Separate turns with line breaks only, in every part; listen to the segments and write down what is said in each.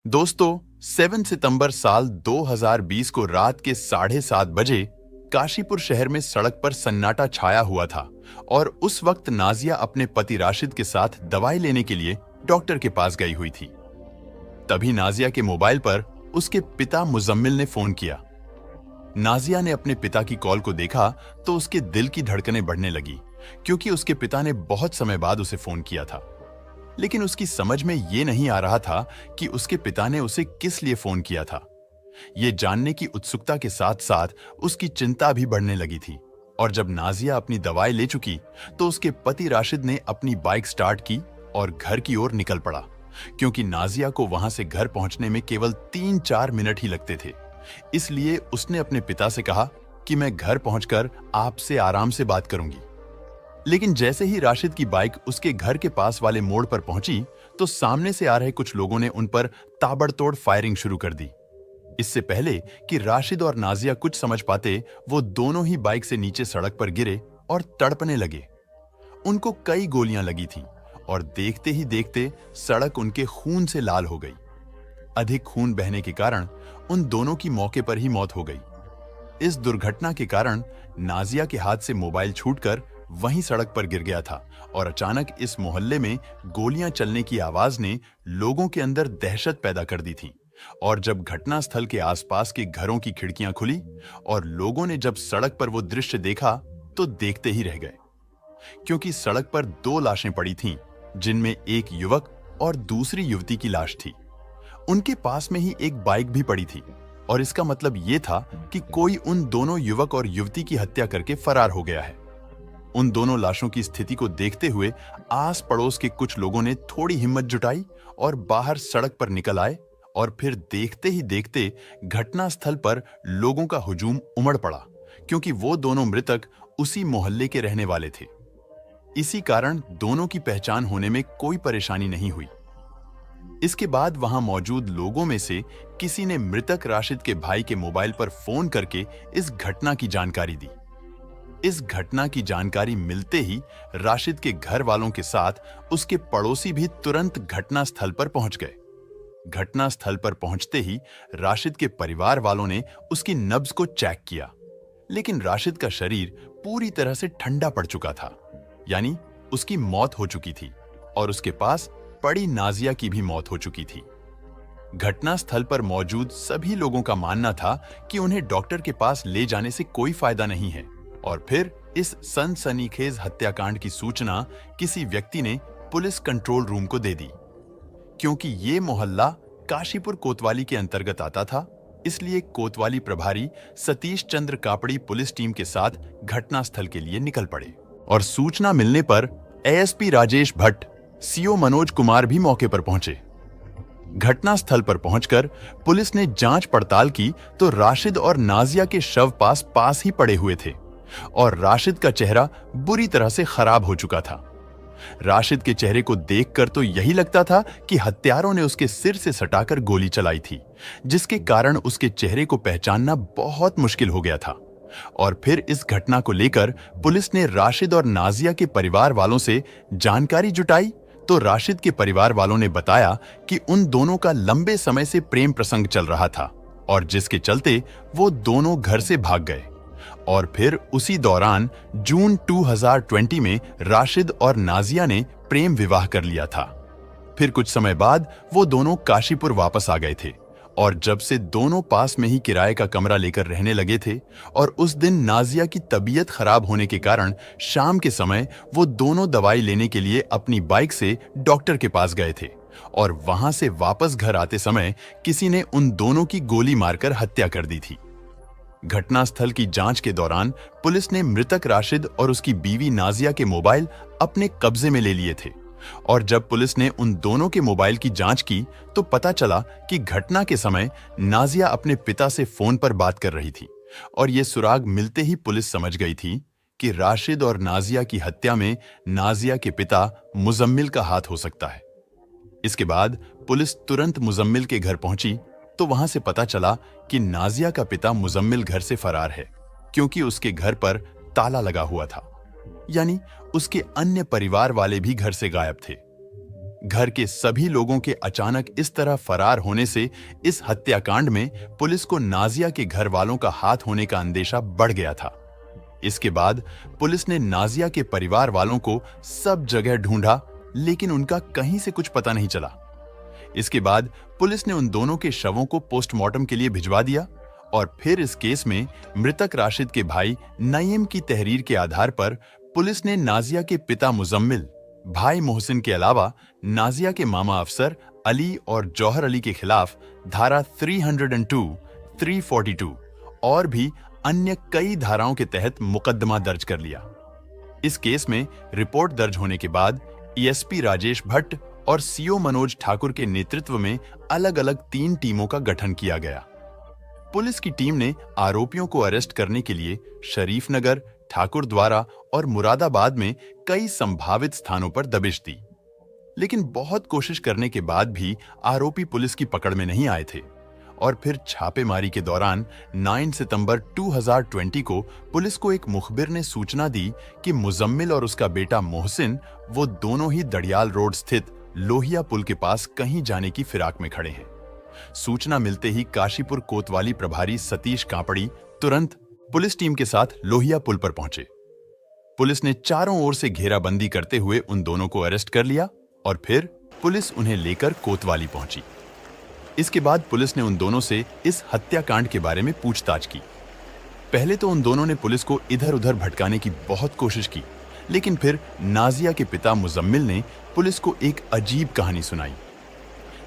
दोस्तों, 7 सितंबर साल 2020 को रात के 7:30 बजे काशीपुर शहर में सड़क पर सन्नाटा छाया हुआ था और उस वक्त नाजिया अपने पति राशिद के साथ दवाई लेने के लिए डॉक्टर के पास गई हुई थी। तभी नाजिया के मोबाइल पर उसके पिता मुजम्मिल ने फोन किया। नाजिया ने अपने पिता की कॉल को देखा तो उसके दिल की धड़कनें बढ़ने लगी, क्योंकि उसके पिता ने बहुत समय बाद उसे फोन किया था। लेकिन उसकी समझ में यह नहीं आ रहा था कि उसके पिता ने उसे किस लिए फोन किया था। ये जानने की उत्सुकता के साथ साथ उसकी चिंता भी बढ़ने लगी थी। और जब नाजिया अपनी दवाई ले चुकी तो उसके पति राशिद ने अपनी बाइक स्टार्ट की और घर की ओर निकल पड़ा, क्योंकि नाजिया को वहां से घर पहुंचने में केवल 3-4 मिनट ही लगते थे। इसलिए उसने अपने पिता से कहा कि मैं घर पहुंचकर आपसे आराम से बात करूंगी। लेकिन जैसे ही राशिद की बाइक उसके घर के पास वाले मोड़ पर पहुंची तो सामने से आ रहे कुछ लोगों ने उन पर ताबड़तोड़ फायरिंग शुरू कर दी। इससे पहले कि राशिद और नाजिया कुछ समझ पाते, वो दोनों ही बाइक से नीचे सड़क पर गिरे और तड़पने लगे। उनको कई गोलियां लगी थीं और देखते ही देखते सड़क उनके खून से लाल हो गई। अधिक खून बहने के कारण उन दोनों की मौके पर ही मौत हो गई। इस दुर्घटना के कारण नाजिया के हाथ से मोबाइल छूटकर वहीं सड़क पर गिर गया था और अचानक इस मोहल्ले में गोलियां चलने की आवाज ने लोगों के अंदर दहशत पैदा कर दी थी। और जब घटनास्थल के आसपास के घरों की खिड़कियां खुली और लोगों ने जब सड़क पर वो दृश्य देखा तो देखते ही रह गए, क्योंकि सड़क पर 2 लाशें पड़ी थीं, जिनमें एक युवक और दूसरी युवती की लाश थी। उनके पास में ही एक बाइक भी पड़ी थी और इसका मतलब ये था कि कोई उन दोनों युवक और युवती की हत्या करके फरार हो गया है। उन दोनों लाशों की स्थिति को देखते हुए आस पड़ोस के कुछ लोगों ने थोड़ी हिम्मत जुटाई और बाहर सड़क पर निकल आए और फिर देखते ही देखते घटनास्थल पर लोगों का हुजूम उमड़ पड़ा, क्योंकि वो दोनों मृतक उसी मोहल्ले के रहने वाले थे। इसी कारण दोनों की पहचान होने में कोई परेशानी नहीं हुई। इसके बाद वहां मौजूद लोगों में से किसी ने मृतक राशिद के भाई के मोबाइल पर फोन करके इस घटना की जानकारी दी। इस घटना की जानकारी मिलते ही राशिद के घर वालों के साथ उसके पड़ोसी भी तुरंत घटनास्थल पर पहुंच गए। घटनास्थल पर पहुंचते ही राशिद के परिवार वालों ने उसकी नब्ज को चेक किया, लेकिन राशिद का शरीर पूरी तरह से ठंडा पड़ चुका था, यानी उसकी मौत हो चुकी थी और उसके पास पड़ी नाजिया की भी मौत हो चुकी थी। घटनास्थल पर मौजूद सभी लोगों का मानना था कि उन्हें डॉक्टर के पास ले जाने से कोई फायदा नहीं है। और फिर इस सनसनीखेज हत्याकांड की सूचना किसी व्यक्ति ने पुलिस कंट्रोल रूम को दे दी। क्योंकि ये मोहल्ला काशीपुर कोतवाली के अंतर्गत आता था, इसलिए कोतवाली प्रभारी सतीश चंद्र कापड़ी पुलिस टीम के साथ घटनास्थल के लिए निकल पड़े। और सूचना मिलने पर एएसपी राजेश भट्ट, सीओ मनोज कुमार भी मौके पर पहुंचे। घटनास्थल पर पहुंचकर पुलिस ने जांच पड़ताल की तो राशिद और नाजिया के शव पास ही पड़े हुए थे और राशिद का चेहरा बुरी तरह से खराब हो चुका था। राशिद के चेहरे को देखकर तो यही लगता था कि हत्यारों ने उसके सिर से सटाकर गोली चलाई थी, जिसके कारण उसके चेहरे को पहचानना बहुत मुश्किल हो गया था। और फिर इस घटना को लेकर पुलिस ने राशिद और नाजिया के परिवार वालों से जानकारी जुटाई तो राशिद के परिवार वालों ने बताया कि उन दोनों का लंबे समय से प्रेम प्रसंग चल रहा था और जिसके चलते वो दोनों घर से भाग गए। और फिर उसी दौरान जून 2020 में राशिद और नाजिया ने प्रेम विवाह कर लिया था। फिर कुछ समय बाद वो दोनों काशीपुर वापस आ गए थे और जब से दोनों पास में ही किराए का कमरा लेकर रहने लगे थे और उस दिन नाजिया की तबीयत खराब होने के कारण शाम के समय वो दोनों दवाई लेने के लिए अपनी बाइक से डॉक्टर के पास गए थे और वहां से वापस घर आते समय किसी ने उन दोनों की गोली मारकर हत्या कर दी थी। घटनास्थल की जांच के दौरान पुलिस ने मृतक राशिद और उसकी बीवी नाजिया के मोबाइल अपने कब्जे में ले लिए थे और जब पुलिस ने उन दोनों के मोबाइल की जांच की तो पता चला कि घटना के समय नाजिया अपने पिता से फोन पर बात कर रही थी और यह सुराग मिलते ही पुलिस समझ गई थी कि राशिद और नाजिया की हत्या में नाजिया के पिता मुजम्मिल का हाथ हो सकता है। इसके बाद पुलिस तुरंत मुजम्मिल के घर पहुंची तो वहां से पता चला कि नाजिया का पिता मुजम्मिल घर से फरार है, क्योंकि उसके घर पर ताला लगा हुआ था, यानी उसके अन्य परिवार वाले भी घर से गायब थे। घर के सभी लोगों के अचानक इस तरह फरार होने से इस हत्याकांड में पुलिस को नाजिया के घर वालों का हाथ होने का अंदेशा बढ़ गया था। इसके बाद पुलिस ने नाजिया के परिवार वालों को सब जगह ढूंढा, लेकिन उनका कहीं से कुछ पता नहीं चला। इसके बाद पुलिस ने उन दोनों के शवों को पोस्टमार्टम के लिए भिजवा दिया और फिर इस केस में मृतक राशिद के भाई नईम की तहरीर के आधार पर पुलिस ने नाजिया के पिता मुजम्मिल, भाई मोहसिन के अलावा नाजिया के मामा अफसर अली और जौहर अली के खिलाफ धारा 302, 342 और भी अन्य कई धाराओं के तहत मुकदमा दर्ज कर लिया। इस केस में रिपोर्ट दर्ज होने के बाद एएसपी राजेश भट्ट और सीओ मनोज ठाकुर के नेतृत्व में अलग-अलग 3 टीमों का गठन किया गया। पुलिस की टीम ने आरोपियों को अरेस्ट करने के लिए शरीफनगर, ठाकुरद्वारा और मुरादाबाद में कई संभावित स्थानों पर दबिश दी, लेकिन बहुत कोशिश करने के बाद भी आरोपी पुलिस की पकड़ में नहीं आए थे। और फिर छापेमारी के दौरान 9 सितंबर 2020 को पुलिस को एक मुखबिर ने सूचना दी कि मुजम्मिल और उसका बेटा मोहसिन वो दोनों ही दड़ियाल रोड स्थित लोहिया पुल के पास कहीं जाने की फिराक में खड़े हैं। सूचना मिलते ही काशीपुर कोतवाली प्रभारी सतीश कापड़ी तुरंत पुलिस टीम के साथ लोहिया पुल पर पहुंचे। पुलिस ने चारों ओर से घेराबंदी करते हुए उन दोनों को अरेस्ट कर लिया और फिर पुलिस उन्हें लेकर कोतवाली पहुंची। इसके बाद पुलिस ने उन दोनों से इस हत्याकांड के बारे में पूछताछ की। पहले तो उन दोनों ने पुलिस को इधर-उधर भटकाने की बहुत कोशिश की, लेकिन फिर नाजिया के पिता मुजम्मिल ने पुलिस को एक अजीब कहानी सुनाई।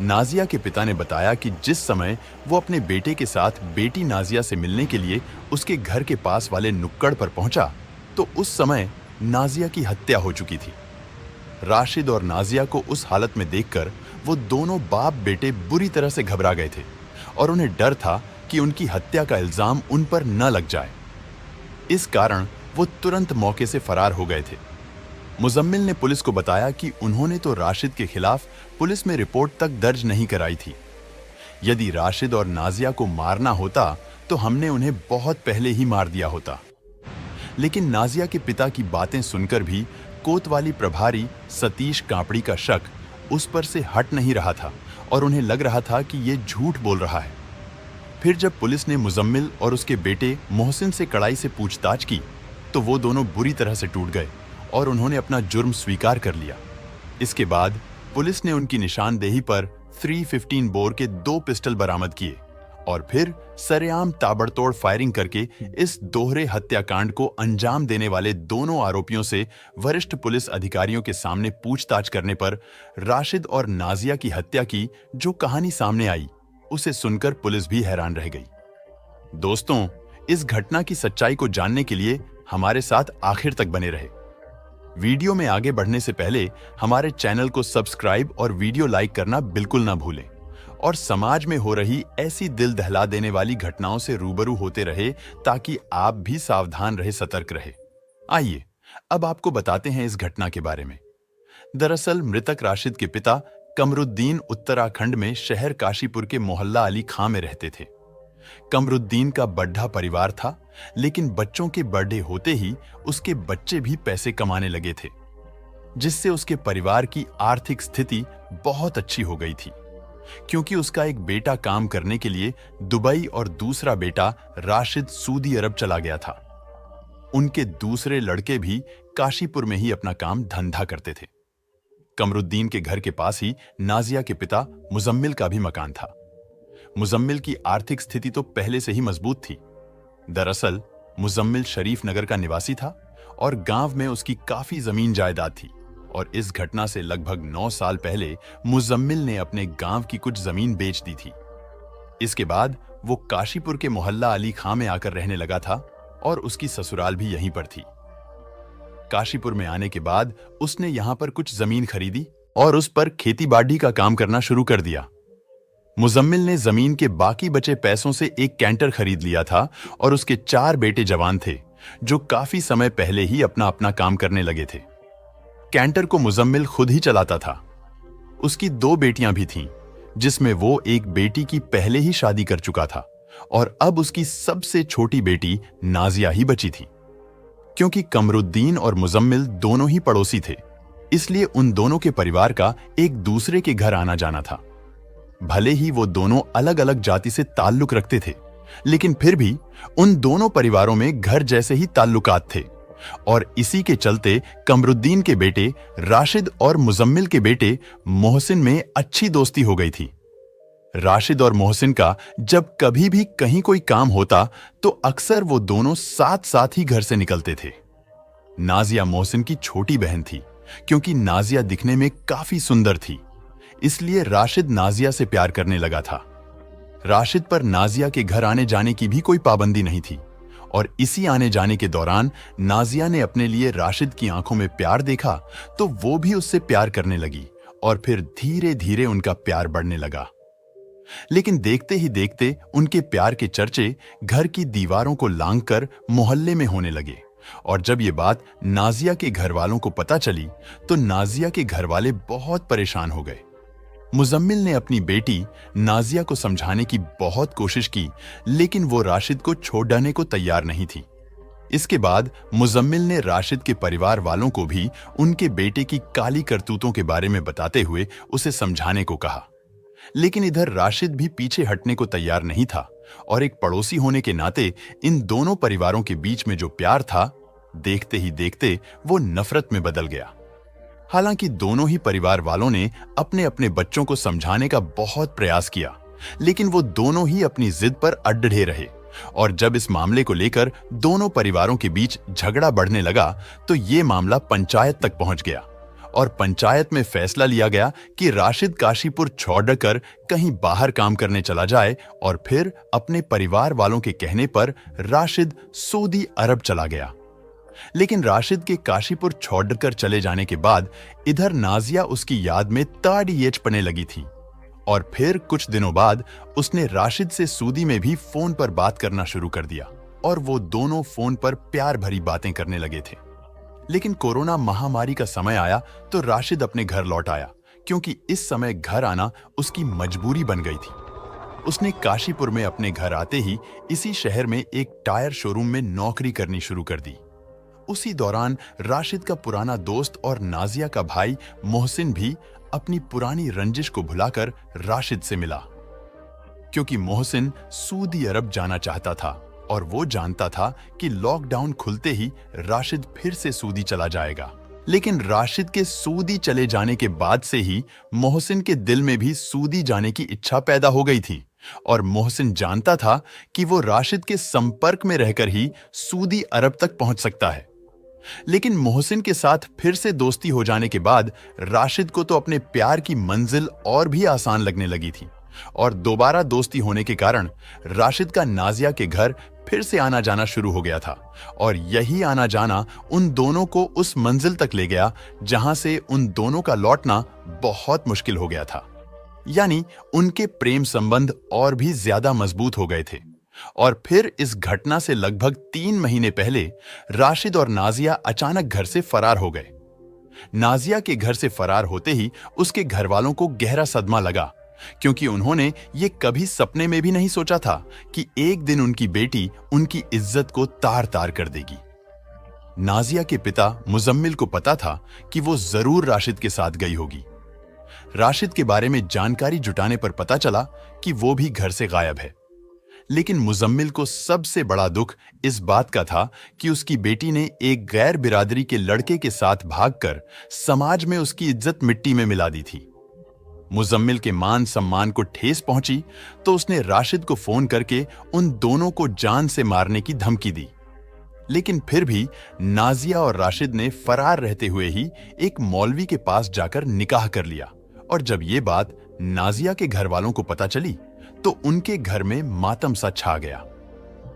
नाजिया के पिता ने बताया कि जिस समय वो अपने बेटे के साथ बेटी नाजिया से मिलने के लिए उसके घर के पास वाले नुक्कड़ पर पहुंचा, तो उस समय नाजिया की हत्या हो चुकी थी। राशिद और नाजिया को उस हालत में देखकर वो दोनों बाप बेटे बुरी तरह से घबरा गए थे और उन्हें डर था कि उनकी हत्या का इल्जाम उन पर न लग जाए। इस कारण वो तुरंत मौके से फरार हो गए थे। मुजम्मिल ने पुलिस को बताया कि उन्होंने तो राशिद के खिलाफ पुलिस में रिपोर्ट तक दर्ज नहीं कराई थी। यदि राशिद और नाजिया को मारना होता तो हमने उन्हें बहुत पहले ही मार दिया होता। लेकिन नाजिया के पिता की बातें सुनकर भी कोतवाली प्रभारी सतीश कापड़ी का शक उस पर से हट नहीं रहा था और उन्हें लग रहा था कि ये झूठ बोल रहा है। फिर जब पुलिस ने मुजम्मिल और उसके बेटे मोहसिन से कड़ाई से पूछताछ की तो वो दोनों बुरी तरह से टूट गए और उन्होंने अपना जुर्म स्वीकार कर लिया। इसके बाद पुलिस ने उनकी निशानदेही पर 315 बोर के 2 पिस्टल बरामद किए और फिर सरेआम ताबड़तोड़ फायरिंग करके इस दोहरे हत्याकांड को अंजाम देने वाले दोनों आरोपियों से वरिष्ठ पुलिस अधिकारियों के सामने पूछताछ करने पर राशिद और नाजिया की हत्या की जो कहानी सामने आई, उसे सुनकर पुलिस भी हैरान रह गई। दोस्तों, इस घटना की सच्चाई को जानने के लिए हमारे साथ आखिर तक बने रहे। वीडियो में आगे बढ़ने से पहले हमारे चैनल को सब्सक्राइब और वीडियो लाइक करना बिल्कुल ना भूलें और समाज में हो रही ऐसी दिल दहला देने वाली घटनाओं से रूबरू होते रहे ताकि आप भी सावधान रहे, सतर्क रहे। आइए अब आपको बताते हैं इस घटना के बारे में। दरअसल मृतक राशिद के पिता कमरुद्दीन उत्तराखंड में शहर काशीपुर के मोहल्ला अली खां में रहते थे। कमरुद्दीन का बड्ढा परिवार था, लेकिन बच्चों के बर्थडे होते ही उसके बच्चे भी पैसे कमाने लगे थे, जिससे उसके परिवार की आर्थिक स्थिति बहुत अच्छी हो गई थी, क्योंकि उसका एक बेटा काम करने के लिए दुबई और दूसरा बेटा राशिद सऊदी अरब चला गया था। उनके दूसरे लड़के भी काशीपुर में ही अपना काम धंधा करते थे। कमरुद्दीन के घर के पास ही नाजिया के पिता मुजम्मिल का भी मकान था। मुजम्मिल की आर्थिक स्थिति तो पहले से ही मजबूत थी। दरअसल मुजम्मिल शरीफनगर का निवासी था और गांव में उसकी काफी जमीन जायदाद थी और इस घटना से लगभग 9 साल पहले मुजम्मिल ने अपने गांव की कुछ जमीन बेच दी थी। इसके बाद वो काशीपुर के मोहल्ला अली खां में आकर रहने लगा था और उसकी ससुराल भी यहीं पर थी। काशीपुर में आने के बाद उसने यहां पर कुछ जमीन खरीदी और उस पर खेती बाड़ी का काम करना शुरू कर दिया। मुजम्मिल ने जमीन के बाकी बचे पैसों से एक कैंटर खरीद लिया था और उसके 4 बेटे जवान थे जो काफी समय पहले ही अपना अपना काम करने लगे थे। कैंटर को मुजम्मिल खुद ही चलाता था। उसकी 2 बेटियां भी थीं, जिसमें वो एक बेटी की पहले ही शादी कर चुका था और अब उसकी सबसे छोटी बेटी नाजिया ही बची थी। क्योंकि कमरुद्दीन और मुजम्मिल दोनों ही पड़ोसी थे, इसलिए उन दोनों के परिवार का एक दूसरे के घर आना जाना था। भले ही वो दोनों अलग अलग जाति से ताल्लुक रखते थे, लेकिन फिर भी उन दोनों परिवारों में घर जैसे ही ताल्लुकात थे। और इसी के चलते कमरुद्दीन के बेटे राशिद और मुजम्मिल के बेटे मोहसिन में अच्छी दोस्ती हो गई थी। राशिद और मोहसिन का जब कभी भी कहीं कोई काम होता तो अक्सर वो दोनों साथ साथ ही घर से निकलते थे। नाजिया मोहसिन की छोटी बहन थी। क्योंकि नाजिया दिखने में काफी सुंदर थी, इसलिए राशिद नाजिया से प्यार करने लगा था। राशिद पर नाजिया के घर आने जाने की भी कोई पाबंदी नहीं थी और इसी आने जाने के दौरान नाजिया ने अपने लिए राशिद की आंखों में प्यार देखा तो वो भी उससे प्यार करने लगी और फिर धीरे धीरे उनका प्यार बढ़ने लगा। लेकिन देखते ही देखते उनके प्यार के चर्चे घर की दीवारों को लांघकर मोहल्ले में होने लगे और जब ये बात नाजिया के घर वालों को पता चली तो नाजिया के घर वाले बहुत परेशान हो गए। मुजम्मिल ने अपनी बेटी नाजिया को समझाने की बहुत कोशिश की, लेकिन वो राशिद को छोड़ने को तैयार नहीं थी। इसके बाद मुजम्मिल ने राशिद के परिवार वालों को भी उनके बेटे की काली करतूतों के बारे में बताते हुए उसे समझाने को कहा। लेकिन इधर राशिद भी पीछे हटने को तैयार नहीं था और एक पड़ोसी होने के नाते इन दोनों परिवारों के बीच में जो प्यार था, देखते ही देखते वो नफरत में बदल गया। हालांकि दोनों ही परिवार वालों ने अपने अपने बच्चों को समझाने का बहुत प्रयास किया, लेकिन वो दोनों ही अपनी जिद पर अड़े रहे और जब इस मामले को लेकर दोनों परिवारों के बीच झगड़ा बढ़ने लगा तो ये मामला पंचायत तक पहुंच गया और पंचायत में फैसला लिया गया कि राशिद काशीपुर छोड़कर कहीं बाहर काम करने चला जाए और फिर अपने परिवार वालों के कहने पर राशिद सऊदी अरब चला गया। लेकिन राशिद के काशीपुर छोड़कर चले जाने के बाद इधर नाजिया उसकी याद में ताड़ियेच पड़ने लगी थी और फिर कुछ दिनों बाद उसने राशिद से सऊदी में भी फोन पर बात करना शुरू कर दिया और वो दोनों फोन पर प्यार भरी बातें करने लगे थे। लेकिन कोरोना महामारी का समय आया तो राशिद अपने घर लौट आया, क्योंकि इस समय घर आना उसकी मजबूरी बन गई थी। उसने काशीपुर में अपने घर आते ही इसी शहर में एक टायर शोरूम में नौकरी करनी शुरू कर दी। उसी दौरान राशिद का पुराना दोस्त और नाजिया का भाई मोहसिन भी अपनी पुरानी रंजिश को भुलाकर राशिद से मिला, क्योंकि मोहसिन सऊदी अरब जाना चाहता था और वो जानता था कि लॉकडाउन खुलते ही राशिद फिर से सऊदी चला जाएगा। लेकिन राशिद के सऊदी चले जाने के बाद से ही मोहसिन के दिल में भी सऊदी जाने की इच्छा पैदा हो गई थी और मोहसिन जानता था कि वो राशिद के संपर्क में रहकर ही सऊदी अरब तक पहुंच सकता है। लेकिन मोहसिन के साथ फिर से दोस्ती हो जाने के बाद राशिद को तो अपने प्यार की मंजिल और भी आसान लगने लगी थी और दोबारा दोस्ती होने के कारण राशिद का नाजिया के घर फिर से आना जाना शुरू हो गया था और यही आना जाना उन दोनों को उस मंजिल तक ले गया जहां से उन दोनों का लौटना बहुत मुश्किल हो गया था। यानी उनके प्रेम संबंध और भी ज्यादा मजबूत हो गए थे। और फिर इस घटना से लगभग 3 महीने पहले राशिद और नाजिया अचानक घर से फरार हो गए। नाजिया के घर से फरार होते ही उसके घर वालों को गहरा सदमा लगा, क्योंकि उन्होंने ये कभी सपने में भी नहीं सोचा था कि एक दिन उनकी बेटी उनकी इज्जत को तार तार कर देगी। नाजिया के पिता मुजम्मिल को पता था कि वो जरूर राशिद के साथ गई होगी। राशिद के बारे में जानकारी जुटाने पर पता चला कि वो भी घर से गायब है। लेकिन मुजम्मिल को सबसे बड़ा दुख इस बात का था कि उसकी बेटी ने एक गैर बिरादरी के लड़के के साथ भागकर समाज में उसकी इज्जत मिट्टी में मिला दी थी। मुजम्मिल के मान सम्मान को ठेस पहुंची तो उसने राशिद को फोन करके उन दोनों को जान से मारने की धमकी दी। लेकिन फिर भी नाजिया और राशिद ने फरार रहते हुए ही एक मौलवी के पास जाकर निकाह कर लिया और जब ये बात नाजिया के घर वालों को पता चली तो उनके घर में मातम सा छा गया।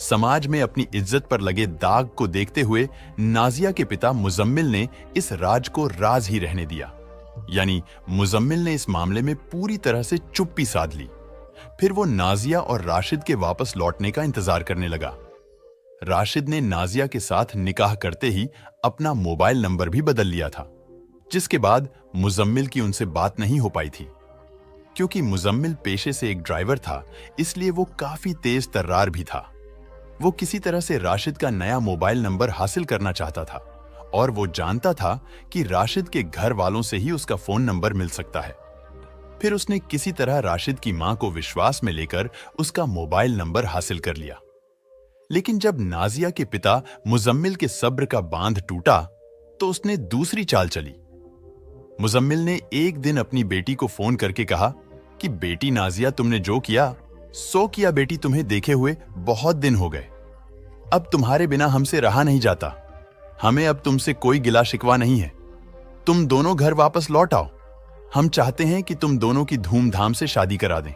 समाज में अपनी इज्जत पर लगे दाग को देखते हुए नाजिया के पिता मुजम्मिल ने इस राज को राज ही रहने दिया। यानी मुजम्मिल ने इस मामले में पूरी तरह से चुप्पी साध ली। फिर वो नाजिया और राशिद के वापस लौटने का इंतजार करने लगा। राशिद ने नाजिया के साथ निकाह करते ही अपना मोबाइल नंबर भी बदल लिया था, जिसके बाद मुजम्मिल की उनसे बात नहीं हो पाई थी। क्योंकि मुजम्मिल पेशे से एक ड्राइवर था, इसलिए वो काफी तेज तर्रार भी था। वो किसी तरह से राशिद का नया मोबाइल नंबर हासिल करना चाहता था और वो जानता था कि राशिद के घर वालों से ही उसका फोन नंबर मिल सकता है। फिर उसने किसी तरह राशिद की मां को विश्वास में लेकर उसका मोबाइल नंबर हासिल कर लिया। लेकिन जब नाजिया के पिता मुजम्मिल के सब्र का बांध टूटा तो उसने दूसरी चाल चली। मुजम्मिल ने एक दिन अपनी बेटी को फोन करके कहा कि बेटी नाजिया, तुमने जो किया सो किया बेटी, तुम्हें देखे हुए बहुत दिन हो गए। अब तुम्हारे बिना हमसे रहा नहीं जाता। हमें अब तुमसे कोई गिला शिकवा नहीं है। तुम दोनों घर वापस लौट आओ। हम चाहते हैं कि तुम दोनों की धूमधाम से शादी करा दें।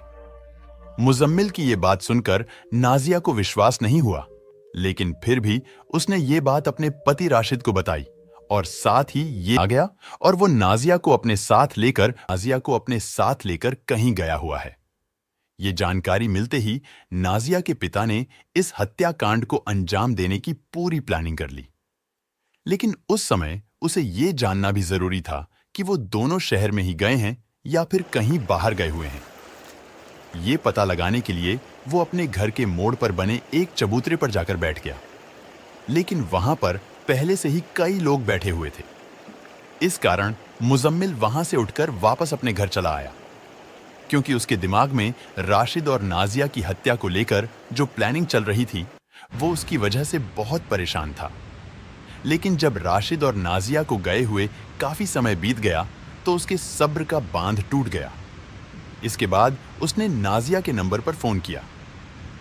मुजम्मिल की यह बात सुनकर नाजिया को विश्वास नहीं हुआ, लेकिन फिर भी उसने ये बात अपने पति राशिद को बताई और साथ ही ये आ गया और वो नाजिया को अपने साथ लेकर कहीं गया हुआ है। ये जानकारी मिलते ही नाजिया के पिता ने इस हत्याकांड को अंजाम देने की पूरी प्लानिंग कर ली। लेकिन उस समय उसे ये जानना भी जरूरी था कि वो दोनों शहर में ही गए हैं या फिर कहीं बाहर गए हुए हैं। ये पता लगाने के लिए वो अपने घर के मोड़ पर बने एक चबूतरे पर जाकर बैठ गया, लेकिन वहां पर पहले से ही कई लोग बैठे हुए थे। इस कारण मुजम्मिल वहां से उठकर वापस अपने घर चला आया, क्योंकि उसके दिमाग में राशिद और नाजिया की हत्या को लेकर जो प्लानिंग चल रही थी वो उसकी वजह से बहुत परेशान था। लेकिन जब राशिद और नाजिया को गए हुए काफी समय बीत गया तो उसके सब्र का बांध टूट गया। इसके बाद उसने नाजिया के नंबर पर फोन किया।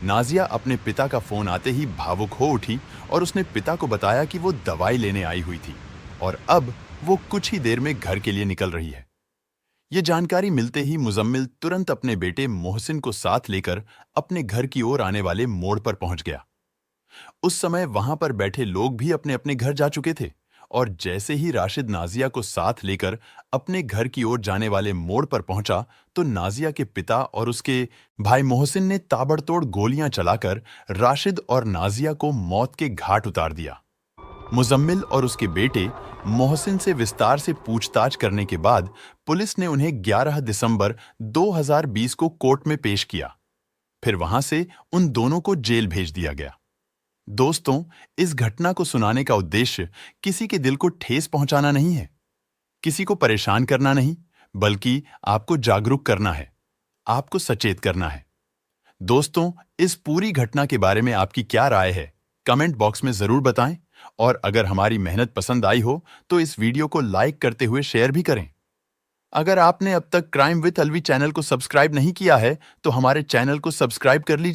नाजिया अपने पिता का फोन आते ही भावुक हो उठी और उसने पिता को बताया कि वो दवाई लेने आई हुई थी और अब वो कुछ ही देर में घर के लिए निकल रही है। ये जानकारी मिलते ही मुजम्मिल तुरंत अपने बेटे मोहसिन को साथ लेकर अपने घर की ओर आने वाले मोड़ पर पहुंच गया। उस समय वहां पर बैठे लोग भी अपने अपने घर जा चुके थे और जैसे ही राशिद नाजिया को साथ लेकर अपने घर की ओर जाने वाले मोड़ पर पहुंचा तो नाजिया के पिता और उसके भाई मोहसिन ने ताबड़तोड़ गोलियां चलाकर राशिद और नाजिया को मौत के घाट उतार दिया। मुजम्मिल और उसके बेटे मोहसिन से विस्तार से पूछताछ करने के बाद पुलिस ने उन्हें 11 दिसंबर 2020 को कोर्ट में पेश किया। फिर वहां से उन दोनों को जेल भेज दिया गया। दोस्तों, इस घटना को सुनाने का उद्देश्य किसी के दिल को ठेस पहुंचाना नहीं है, किसी को परेशान करना नहीं, बल्कि आपको जागरूक करना है, आपको सचेत करना है। दोस्तों, इस पूरी घटना के बारे में आपकी क्या राय है, कमेंट बॉक्स में जरूर बताएं और अगर हमारी मेहनत पसंद आई हो तो इस वीडियो को लाइक करते हुए शेयर भी करें। अगर आपने अब तक क्राइम विद अलवी चैनल को सब्सक्राइब नहीं किया है तो हमारे चैनल को सब्सक्राइब कर लीजिए।